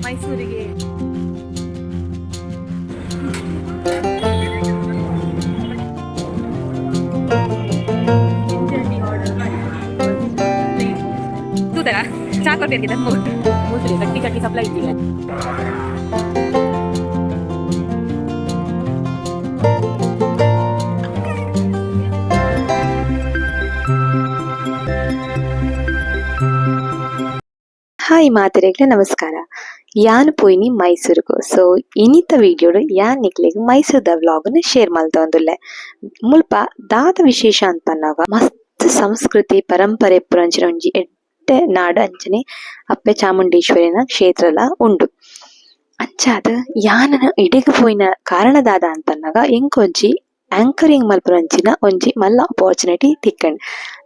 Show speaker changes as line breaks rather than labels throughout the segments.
ಮೈಸೂರಿಗೆ ಚಾಕೋಟಿ ಗಟ್ಟಿ ಗಟ್ಟಿ ಸಪ್ಲೈ ಇದ್ದೀವಿ.
ಹಾಯ್ ಮಾತರೆಗ್ಲ ನಮಸ್ಕಾರ. ಯಾನ್ ಪೋಯಿನಿ ಮೈಸೂರಿಗೂ. ಸೊ ಇನಿತ ವಿಡಿಯೋಡು ಯಾನ್ ನಿಕ್ಲೆಗ್ ಮೈಸೂರ್ದ ವ್ಲಾಗ್ನ ಶೇರ್ ಮಲ್ತೊಂದುಲ್ಲೆ. ಮುಲ್ಪ ದಾದ ವಿಶೇಷ ಅಂತ ಪನ್ನಗ ಮಸ್ತ್ ಸಂಸ್ಕೃತಿ ಪರಂಪರೆ ಪುರಂಚಿನ ಒಂಜಿ ಎಡ್ಡೆ ನಾಡು ಅಂಚನೆ ಅಪ್ಪೆ ಚಾಮುಂಡೇಶ್ವರಿನ ಕ್ಷೇತ್ರಲ ಉಂಡು. ಅಂಚಾದ ಯಾನನ ಇಡೆಗ್ ಪೋಯಿನ ಕಾರಣ ದಾದ ಅಂತ ಪನ್ನಗ ಎಂಕೊಂಜಿ ಆಂಕರಿಂಗ್ ಮಲ್ಪುರಂಚಿನ ಒಂಜಿ ಮಲ್ಲ ಅಪಾರ್ಚುನಿಟಿ ತಿಕ್ಕಂಡ್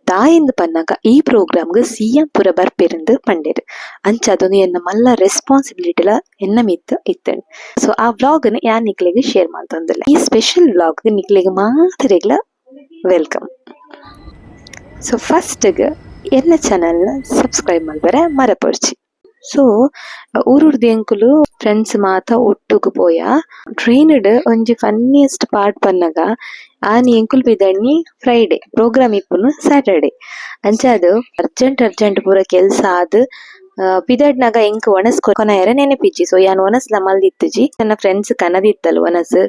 ದಾಯಂದು ಪನ್ನಗ ಈ ಪ್ರೋಗ್ರಾಮ್ಗ್ ಸಿಎಂ ಪೂರ ಬರ್ಪೆರಂದು ಪಂಡೇರು. ಅಂಚಾದೊಂದು ಎನ್ನ ಮಲ್ಲ ರೆಸ್ಪಾನ್ಸಿಬಿಲಿಟಿಲ ಎನ್ನ ಮಿತ್ತು ಇತ್ತಂಡ್. ಸೊ ಆ ವ್ಲಾಗ್ನ ಯಾನ್ ನಿಕ್ಲೆಗ್ ಶೇರ್ ಮಾಡ್ತಂದಿಲ್ಲ. ಈ ಸ್ಪೆಷಲ್ ವ್ಲಾಗ್ ನಿಕ್ಲೆಗ್ ಮಾತರೆಗ್ಲ ವೆಲ್ಕಮ್. ಸೊ ಫಸ್ಟ್ಗ್ ಎನ್ನ ಚಾನಲ್ನ ಸಬ್ಸ್ಕ್ರೈಬ್ ಮಲ್ಪರೆ ಮರಪೊರ್ಚಿ. ಸೊ ಊರುರ್ದು ಎಂಕುಲು ಫ್ರೆಂಡ್ಸ್ ಮಾತ ಒಟ್ಟುಗ್ ಪೋಯ ಟ್ರೈನ್ಡ್ ಒಂಜಿ ಫನ್ನಿಯೆಸ್ಟ್ ಪಾರ್ಟ್ ಪನ್ನಗ ಆನಿ ಎಂಕುಲ್ ಬಿದಣ್ಣಿ ಫ್ರೈಡೆ ಪ್ರೋಗ್ರಾಮ್ ಇಪ್ಪುನು ಸ್ಯಾಟರ್ಡೆ. ಅಂಚಾದು ಅರ್ಜೆಂಟ್ ಪೂರ ಕೆಲ್ಸ ಆದ್ ಪಿದಡ್ನಾಗ ಎಂಕ್ ಒಣಸ್ ಕೊನಯರ ನೆನಪಿಚ್ಚಿ. ಸೊ ಯಾನ್ ಒನಸ್ಲ ಮಲ್ದಿತ್ತಜಿ ನನ್ನ ಫ್ರೆಂಡ್ಸ್ ಕನದಿತ್ತಲು ಒನಸ್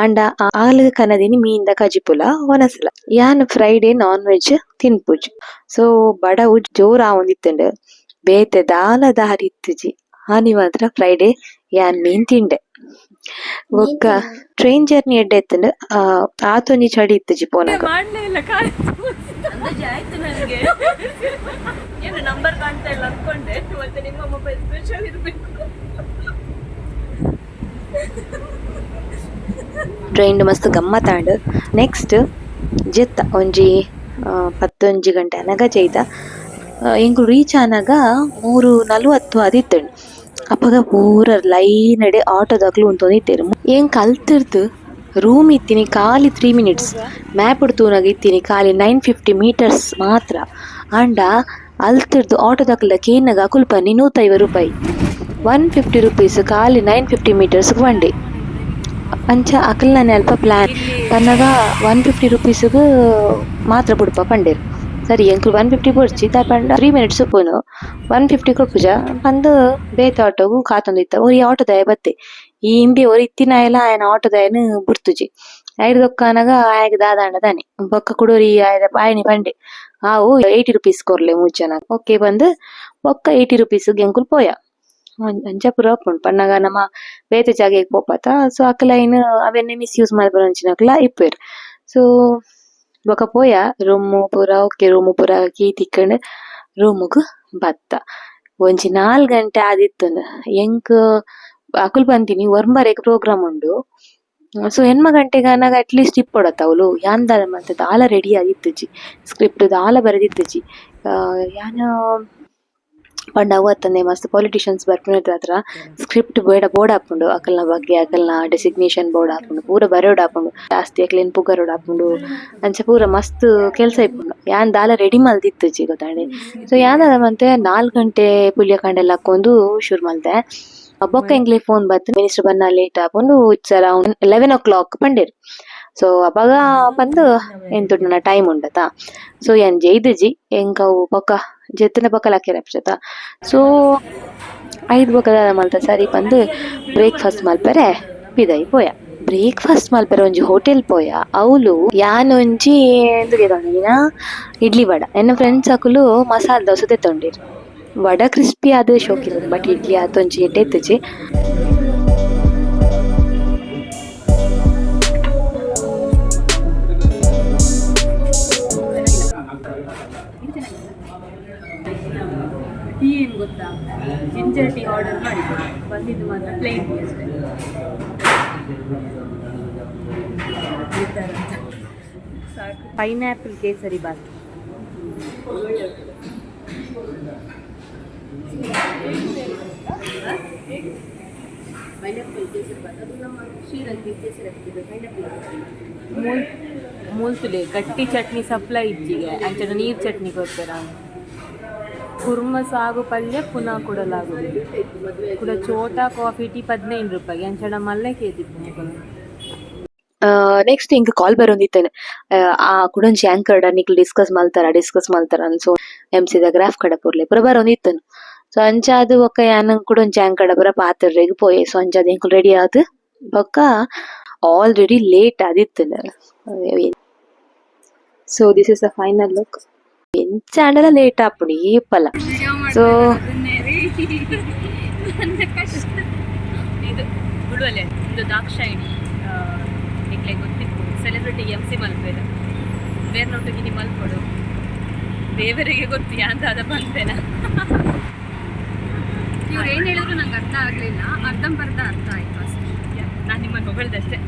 ಆಂಡ ಆಲ್ ಕನದಿನಿ ಮೀನ್ದ ಕಜಿಪುಲ ಒನಸ್ಲ ಯಾನ್ ಫ್ರೈಡೆ ನಾನ್ ವೆಜ್ ತಿನ್ಪುಜಿ. ಸೊ ಬಡವು ಜೋರ್ ಆವೊಂದಿತ್ತಂಡ್ ಬೇತೆ ದಾಲ ದಾರಿ ಇತ್ತುಜಿ. ಆನಿ ಮಾತ್ರ ಫ್ರೈಡೆ ಯಾನ್ ಮೀನ್ ತಿಂಡೆ. ಒಕ್ಕ ಟ್ರೈನ್ ಜರ್ನಿ ಎಡ್ಡೆ ಎತ್ತಂಡ್ ಆತೊಂಜಿ ಚಡಿ ಇತ್ತುಜಿ ಪೋನಗ.
ನಂಬರ್ ಕಾಣ್ತಾ ಇಲ್ಲ ಅನ್ಕೊಂಡೆ, ಮತ್ತೆ ನಿಮ್ಮ ಮೊಬೈಲ್ ಸ್ಪೆಷಲ್ ಇರಬೇಕು.
ಟ್ರೈನ್ ಮಸ್ತ್ ಗಮ್ಮತ್ತಾಂಡ್ ನೆಕ್ಸ್ಟ್ ಜೆತ್ತ ಒಂಜಿ 11 ಗಂಟೆ ಅನಗ ಜೈದ ಎಂಕು ರೀಚ್ ಆನಾಗ 3:40 ಆದಿತ್ತಂಡ್. ಅಪ್ಪಗ ಪೂರ ಲೈನ್ ಎಡೆ ಆಟೋದಾಗ್ಲು ಉಂತೊಂದಿತ್ತೇರು. ಏನ್ ಕಲ್ತಿರ್ದು ರೂಮ್ ಇತ್ತೀನಿ ಖಾಲಿ 3 ಮಿನಿಟ್ಸ್, ಮ್ಯಾಪ್ ತೂನಾಗ ಇತ್ತೀನಿ ಖಾಲಿ 950 ಮೀಟರ್ಸ್ ಮಾತ್ರ. ಆಂಡ ಅಲ್ತಿರ್ದು ಆಟೋದಾಗ್ಲ ಕೇನಾಗ ಅಕುಲ್ಪನಿ 150 ರೂಪಾಯಿ, 150 ರುಪೀಸ್ ಖಾಲಿ 950 ಮೀಟರ್ಸ್ ಬಂಡೆ. ಅಂಚ ಅಕಲ್ನಾನೆ ಅಲ್ಪ ಪ್ಲಾನ್ ಪನ್ನಗ 150 ರುಪೀಸ್ಗ್ ಮಾತ್ರ ಬುಡ್ಪ ಪಂಡೇರು. ಸರಿ ಎಂಕುಲು 150 ಬೊಡ್ಚಿ ದಾಯಪಂಡ 3 ಮಿನಿಟ್ಸ್ ಉಪ್ಪುನು 150 ಕೊಡ್ಪುಜ ಪಂದ್ ಬೇತೆ ಆಟೋಗು ಕಾತೊಂದಿತ್ತ. ಒರಿ ಆಟೋದಾಯ ಬತ್ತೆ ಈ ಇಂಬೆ ಒರಿ ಇತ್ತಿನಾಯಲ ಆಯನ ಆಟೋದಾಯನ್ ಬುಡ್ತುಜಿ. ಐಡ್ ದೊಕ್ಕಾನಾಗ ಆಯಗ ದಾದಾಂಡ ದಾನೆ ಬೊಕ್ಕ ಕುಡೋರಿ ಆಯನಿ ಪಂಡೆ ಆವು 80 ರುಪೀಸ್ ಕೊರ್ಲೆ ಮೂಜನ. ಓಕೆ ಬಂದ್ ಬೊಕ್ಕ 80 ರುಪೀಸ್ಗ್ ಎಂಕುಲು ಪೋಯ. ಅಂಚ ಪೂರ ಉಪ್ಪುಂಡು ಪನ್ನಗ ನಮ್ಮ ಬೇತೆ ಜಾಗೆಗ್ ಪೋಪತ. ಸೊ ಅಕ್ಲೈನ್ ಅವೆನ್ನೆ ಮಿಸ್ಯೂಸ್ ಮಲ್ಪುನಂಚಿನಕ್ಲ ಇಪ್ಪೇರು. ಸೊ ಬೊಕ ಪೋಯ ರೂಮು ಪೂರ ಓಕೆ ರೂಮು ಪೂರ ಕೀ ತಿಕ್ಕಂಡ್ ರೂಮುಗ್ ಬತ್ತ. ಒಂಜಿ 4 ಗಂಟೆ ಆದಿತ್ತಂದ್ ಎಂಕ್ ಅಕುಲ್ ಪಂತೀನಿ ಒರ್ಮರೆಗ್ ಪ್ರೋಗ್ರಾಮ್ ಉಂಡು. ಸೊ ಎನ್ಮ ಗಂಟೆಗ ಅನಾಗ ಅಟ್ಲೀಸ್ಟ್ ಇಪ್ಪೊಡತ್ತ ಅವಳು ಯಾನ್ ದಾಲ ಮತ್ತೆ ದಾಲ ರೆಡಿ ಆಗಿತ್ತಜಿ, ಸ್ಕ್ರಿಪ್ಟ್ ದಾಲ ಬರೆದಿತ್ತಜಿ. ಯಾನ ಪಂಡ ಅವತ್ತಂದೆ ಮಸ್ತ್ ಪೊಲಿಟಿಷಿಯನ್ಸ್ ಬರ್ಪುನದ ಹತ್ರ ಸ್ಕ್ರಿಪ್ಟ್ ಬೋರ್ಡ್ ಹಾಪುಂಡು ಅಕಲ್ನ ಬಗ್ಗೆ ಅಕಲ್ನ ಡೆಸಿಗ್ನೇಷನ್ ಬೋರ್ಡ್ ಹಾಪುಂಡು ಪೂರ ಬರೋಡ್ ಹಾಪುಂಡು ಜಾಸ್ತಿ ಅಕ್ಲೇನ್ ಪುಗರೋಡ್ ಹಾಪುಂಡು. ಅಂಚ ಪೂರ ಮಸ್ತ್ ಕೆಲ್ಸ ಇಪ್ಪುಂಡು. ಯಾನ್ ದಾಲ ರೆಡಿ ಮಲ್ದಿತ್ತಜಿ ಗೊತ್ತಾಂಡೆ. ಸೊ ಯಾನ್ ಮತ್ತೆ 4 ಗಂಟೆ ಪುಲಿಯ ಕಂಡೆಲ್ಲ ಹಾಕೊಂಡು ಶುರು ಮಲ್ತೆ. ಬೊಕ್ಕ ಎಂಗ್ಲೆ ಫೋನ್ ಬತ್ತು ಮಿನಿಸ್ಟರ್ ಬನ್ನ ಲೇಟ್ ಹಾಕೊಂಡು ಇಟ್ಸ್ ಅರೌಂಡ್ 11 o'clock ಪಂಡೇರು. ಸೊ ಅವಾಗ ಬಂದು ಎಂತುಡ್ ನನ್ನ ಟೈಮ್ ಉಂಡತ. ಸೊ ಯಾನ್ ಜೈದಜಿ ಎಂಕವು ಬೊಕ್ಕ ಜೆತ್ತಿನ ಬೊಕ್ಕ ಲಕ್ಕೆರಪ್ಸತ. ಸೊ 5 ಬೊಕ್ಕ ಮಲ್ತ ಸರಿ ಬಂದು ಬ್ರೇಕ್ಫಾಸ್ಟ್ ಮಲ್ಪರೆ ಪಿದೈ ಪೋಯ. ಬ್ರೇಕ್ಫಾಸ್ಟ್ ಮಲ್ಪರೆ ಒಂಜಿ ಹೋಟೆಲ್ ಪೋಯ. ಅವಳು ಯಾನ್ ಒಂಜಿ ಎಂದುಗೆ ತೊಂದಿನ ಇಡ್ಲಿ ವಡ. ಎನ್ನ ಫ್ರೆಂಡ್ಸ್ ಅಕುಲು ಮಸಾಲ ದೋಸೆ ತೆತ್ತೊಂಡಿರು. ವಡ ಕ್ರಿಸ್ಪಿ ಆದ್ ಶೋಕಿರೋದು, ಬಟ್ ಇಡ್ಲಿ ಆತೊಂಜಿ ಎಡ್ಡೆ ಇತ್ತಜಿ.
ಟೀ ಏನು ಗೊತ್ತಾ, ಜಿಂಜರ್ ಟೀ ಆರ್ಡರ್ ಮಾಡಿದ್ದು, ಬಂದಿದ್ದು ಮಾತ್ರ ಪ್ಲೇನ್ ಟೀ ಅಷ್ಟೇ. ಸಾಕು. ಪೈನಾಪಲ್ ಕೇಸರಿ ಬಾತ್. ಪೈನಾಪಲ್ ಕೇಸರಿ ಬಾತ್ ಅದು ನಮ್ಮ ಶ್ರೀರಂಗಿ ಕೇಸರಿ ಹಾಕಿದ್ದು ಪೈನಾಪಲ್ ಮೂಲ್ತುಲೆ ಗಟ್ಟಿ ಚಟ್ನಿ ಸಪ್ಲೈ ಇಜ್ಜಿಗೆ ಅಂಚನ ನೀರು ಚಟ್ನಿ ಕೊಡ್ತಾರೆ. ಕುರ್ಮ ಸಾಗು ಪಲ್ಯ ಪುನಃ ಕೊಡಲಾಗುವುದು ಕೂಡ ಚೋಟಾ ಕಾಫಿ ಟೀ 15 ರೂಪಾಯಿ ಅಂಚಡ ಮಲ್ಲೆ ಕೇತಿತ್ತು.
ನೆಕ್ಸ್ಟ್ ಇಂಕ್ ಕಾಲ್ ಬರೋಂದಿತ್ತೇನೆ ಆ ಕುಡೊಂಜಿ ಆಂಕರ್ಡ ನಿಕ್ಲು ಡಿಸ್ಕಸ್ ಮಲ್ತಾರ ಅನ್ಸೋ MC ದ ಗ್ರಾಫ್ ಕಡ ಪೂರ್ಲೆ ಪೂರ ಬರೋಂದಿತ್ತನು. ಸೊ ಅಂಚಾದ್ ಬೊಕ್ಕ ಯಾನಂಗ್ ಕುಡೊಂಜಿ ಆಂಕರ್ಡ ಪೂರ ಪಾತ್ರರೆಗ್ ಪೋಯೆ. ಸೊ ಅಂಚಾದ್ ಇಂಕ್ಲು ರೆಡಿ ಆದ್ ಬೊಕ್ಕ ಆಲ್ರೆಡಿ ಲೇಟ್ ಆದಿತ್ತನ. So this is the final look. ಎಂಚಾಂಡಲ ಲೇಟ್ ಆಪುಂಡು ಏಪಲ. ಸೊ
ಇದು ಗುಡುವಲೆ ಇದು ದಾಕ್ಷಾಯಿಣಿ ನಿಕ್ಲೆ ಗೊತ್ತಿತ್ತು ಸೆಲೆಬ್ರಿಟಿ MC ಮಲ್ಪೇರು ಬೇರ್ನೊಟ್ಟಿಗೆ ನಿ ಮಲ್ಪೊಡು ದೇವರಿಗೆ ಗೊತ್ತಿಯಾ ಅಂತ ಅದ ಬಂತೇನ. ಇವ್ರು ಏನು ಹೇಳಿದ್ರು ನಂಗೆ ಅರ್ಥ ಆಗಲಿಲ್ಲ, ಅರ್ಧಂಬರ್ಧ ಅರ್ಥ ಆಯ್ತು ಅಷ್ಟೇ. ನಾನು ನಿಮ್ಮನ್ನು ಹೊಗಳ್ದಷ್ಟೇ.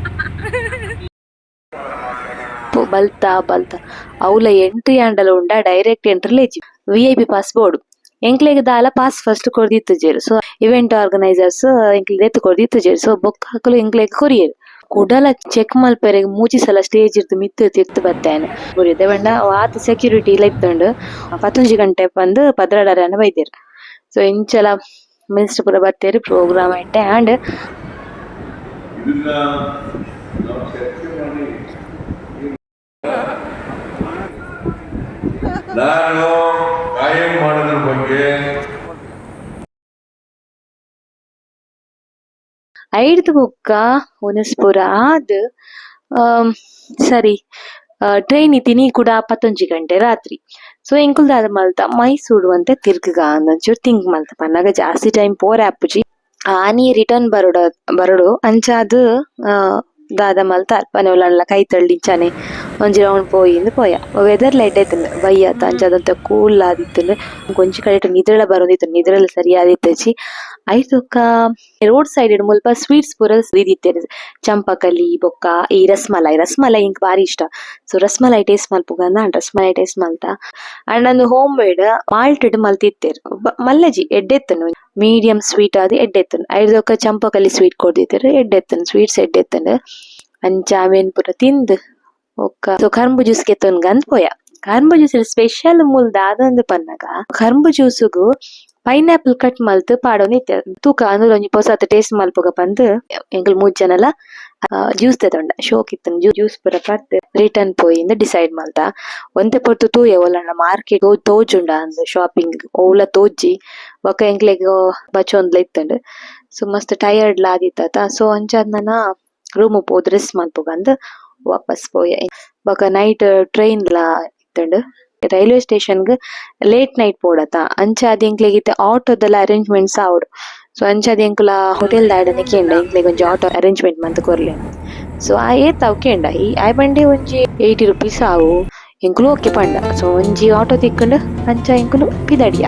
ಬಲ್ತಾ ಅವಲ ಎಂಟ್ರಿ ಆಂಡಲ ಉಂಡ ಡೈರೆಕ್ಟ್ ಎಂಟ್ರಿ ಲೇಜಿ VIP ಪಾಸ್ ಬೋರ್ಡು ಎಂಕ್ಲೆಗ್ ದಾಲ ಪಾಸ್ ಫಸ್ಟ್ ಕೊಡ್ದಿತ್ತು ಜೇರು. ಸೊ ಇವೆಂಟ್ ಆರ್ಗನೈಸರ್ಸ್ ಎಂಕ್ಲೆಗ್ ಎತ್ತು ಕೊಡ್ದಿತ್ತು ಜೇರು. ಸೊ ಬೊಕ್ಕ ಹಾಕಲು ಎಂಕ್ಲೆಗ್ ಕೊರಿಯರು ಕುಡಲ ಚೆಕ್ ಮಲ್ಪೆರೆಗ್ ಮೂಜಿ ಸಲ ಸ್ಟೇಜ್ ಇರ್ದು ಮಿತ್ತು ಬತ್ತೇನೆ ಕೊರಿಯದೆ ಬಂಡ ಆತ ಸೆಕ್ಯೂರಿಟಿ ಇಲ್ಲ ಇತ್ತುಂಡು 11 ಗಂಟೆ ಬಂದು ಪದ್ರಡರನ್ನ ಬೈದೇರು. ಸೊ ಇಂಚಲ ಮಿನಿಸ್ಟರ್ ಪೂರ ಬರ್ತೇರು ಪ್ರೋಗ್ರಾಮ್ ಐಟೆ ಆ್ಯಂಡ್
ನಾನು ಕಾಯಂ ಮಾಡೋದ್ರ ಬಗ್ಗೆ
ಐಡ್ದು ಬುಕ್ಕ ಉನಸ್ಪುರ ಆದ್ ಸರಿ ಟ್ರೈನ್ ಇತ್ತೀನಿ ಕೂಡ 11 ಗಂಟೆ ರಾತ್ರಿ. ಸೊ ಎಂಕುಲ್ದಾದ ಮಲ್ತ ಮೈಸೂರು ಅಂತ ತಿರ್ಗ ಅಂದಂಚೂರು ಥಿಂಕ್ ಮಲ್ತ ಪನ್ನಾಗ ಜಾಸ್ತಿ ಟೈಮ್ ಪೋರ್ ಆಪುಜಿ ಆನಿ ರಿಟರ್ನ್ ಬರೋಡು ಅಂಚಾದ್ ದಾದ ಮಲ್ತ ಪನೆವಲ ಕೈ ತಳ್ಳಿಂಚಾನೆ ಒಂಜಿ ರೌಂಡ್ ಪೋಯ ವೆದರ್ಲ ಎಡ್ಡೆತ್ತಂಡು ಬಯ್ಯತ್ತ ಅಂಚಾದಂತ ಕೂಲ್ ಆದಿತ್ತಂಡು ಕೊಂಚ ಕಡೆ ನಿದ್ರೆಲ ಬರೋದಿತ್ತು ನಿದ್ರೆಲ ಸರಿ ಆದಿತ್ತಜಿ ಐತೊಕ್ಕ ರೋಡ್ ಸೈಡ್ ಮುಲ್ಪ ಸ್ವೀಟ್ಸ್ ಪೂರ ಇದಿತ್ತೇನೆ ಚಂಪಕಲಿ ಬೊಕ್ಕ ಈ ರಸ್ಮಲೈ ಇಂಕ್ ಬಾರಿ ಇಷ್ಟ. ಸೊ ರಸ್ಮಲೈ ಟೇಸ್ಟ್ ಮಲ್ಪುಗಂದ ರಸ್ಮಲೈ ಟೇಸ್ಟ್ ಮಲ್ತ ಅಂಡ್ ಒಂದು ಹೋಮ್ ಮೇಡ್ ಮಾಲ್ಟೆಡ್ ಮಲ್ತಿತ್ತೇರು ಮಲ್ಲಜಿ ಎಡ್ಡೆತ್ತನು ಮೀಡಿಯಂ ಸ್ವೀಟ್ ಆದಿ ಎಡ್ಡೆತ್ತನು ಐದೊಕ್ಕ ಚಂಪಕಲಿ ಸ್ವೀಟ್ ಕೊಡ್ದಿತ್ತೇರು ಎಡ್ಡೆತ್ತನು ಸ್ವೀಟ್ಸ್ ಎಡ್ಡೆತ್ತಂಡು ಅಂಚ ಅವೇನ್ ಪೂರ ತಿಂದು ಒಕ್ಕ ಸೊ ಕರ್ಂಬು ಜ್ಯೂಸ್ ಕೆತ್ತೊನ್ ಗಂದ್ ಪೋಯ. ಕರ್ಂಬು ಜ್ಯೂಸ್ ಸ್ಪೆಷಲ್ ಮೂಲ್ ದಾದಂದು ಪನ್ನಗ ಕರ್ಂಬು ಜ್ಯೂಸುಗು ಪೈನಾಪಲ್ ಕಟ್ ಮಲ್ತ್ ಪಾಡೋನಿತ್ತೆ ತೂಕ ಅಂದ್ರೆ ಒಂಜಿ ಪೊಸತ್ ಟೇಸ್ಟ್ ಮಲ್ಪುಗ ಬಂದು ಎಂಕಲ್ 3 ಜನಲ ಜ್ಯೂಸ್ ತೆತೊಂಡ ಶೋಕ್ ಇತ್ತನ ಜ್ಯೂಸ್ ಪೂರ ಪರ್ತ್ ರಿಟರ್ನ್ ಪೋಯಿಂದ ಡಿಸೈಡ್ ಮಲ್ತ ಒಂತೆ ಪೊರ್ತು ತೂಯೆ ಒಲಣ್ಣ ಮಾರ್ಕೆಟ್ ತೋಜುಂಡ ಅಂದ್ ಶಾಪಿಂಗ್ ಓಲ ತೋಜಿ ಬೊಕ ಎಂಕ್ಲೆಗ್ ಬಚೊಂದ್ಲ ಇತ್ತಂಡ್. ಸೊ ಮಸ್ತ್ ಟಯರ್ಡ್ ಲಾದಿತ್ತ. ಸೊ ಅಂಚಾದ್ ನನ ರೂಮ್ ಪೋದ್ ರೆಸ್ಟ್ ಮಲ್ಪುಗಂದ್ ವಾಪಸ್ ಪೋಯ. ಬೊಕ ನೈಟ್ ಟ್ರೈನ್ ಲ ಇತ್ತಂಡ್ ರೈಲ್ವೆ ಸ್ಟೇಷನ್ಗ್ ಲೇಟ್ ನೈಟ್ ಪೋಡತ ಅಂಚಾದ್ ಎಂಕ್ಲೆಗಿತ್ತೆ ಆಟೋದೆಲ್ಲ ಅರೇಂಜ್ಮೆಂಟ್ಸ್ ಆವಡು. ಸೊ ಅಂಚಾದ್ ಎಂಕುಲ ಹೋಟೆಲ್ ದಾಯಡನೆ ಕೇಂಡ ಎಂಕ್ಲೆಗ್ ಒಂಜಿ ಆಟೋ ಅರೇಂಜ್ಮೆಂಟ್ ಮಂತ್ ಕೊರ್ಲೆ. ಸೊ ಆ ಏತಾವ್ ಕೇಂಡ ಈ ಆಯ್ ಬಂಡೆ ಒಂಜಿ 80 ರೂಪೀಸ್ ಆವು ಎಂಕುಲು ಓಕೆ ಪಂಡ. ಸೊ ಒಂಜಿ ಆಟೋ ತಿಕ್ಕಂಡು ಅಂಚ ಎಂಕುಲು ಪಿದಡಿಯ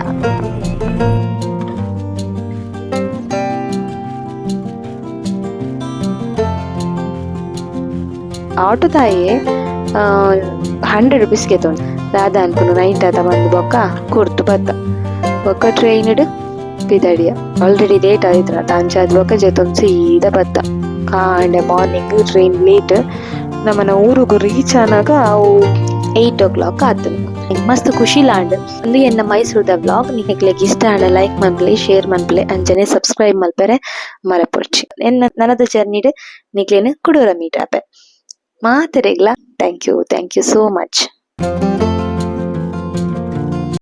ಆಟೋ ತಾಯಿ 100 ರೂಪೀಸ್ ಗೆತ್ತೊಂಡು ದಾದ ಅನ್ಕೊಂಡು ನೈಟ್ ಆತ ಬಂದು ಬೊಕ್ಕ ಕುರ್ತು ಬತ್ತ ಬೊಕ್ಕ ಟ್ರೈನ್ ಪಿದಡಿಯ ಆಲ್ರೆಡಿ ಲೇಟ್ ಆಯ್ತು ಅಂಚಾದ್ ಬೊಕ್ಕ ಜೊತೊಂದು ಸೀದಾ ಬತ್ತ ಕಾಂಡೆ ಮಾರ್ನಿಂಗ್ ಟ್ರೈನ್ ಲೇಟ್ ನಮ್ಮನ ಊರಿಗೂ ರೀಚ್ ಆನಾಗ ಅವು 8 o'clock ಆತನು. ಮಸ್ತ್ ಖುಷಿ ಲಾಂಡ್ ಒಂದು ಎನ್ನ ಮೈಸೂರ್ದ ಬ್ಲಾಗ್ ನಿಕ್ಲೆಗ್ ಇಷ್ಟ ಆಂಡ ಲೈಕ್ ಮನ್ಪಲೆ ಶೇರ್ ಮನ್ಪಲೆ ಅಂಚನೆ ಸಬ್ಸ್ಕ್ರೈಬ್ ಮಲ್ಪೆರೆ ಮರಪೊಡ್ಚಿ ನನದ ಜರ್ನಿಡ್ ನಿಕ್ಲೇನು ಕುಡೂರ ಮೀಟ್ ಆಪೆ ಮಾತೆರೆಗ್ಲ. Thank you so much.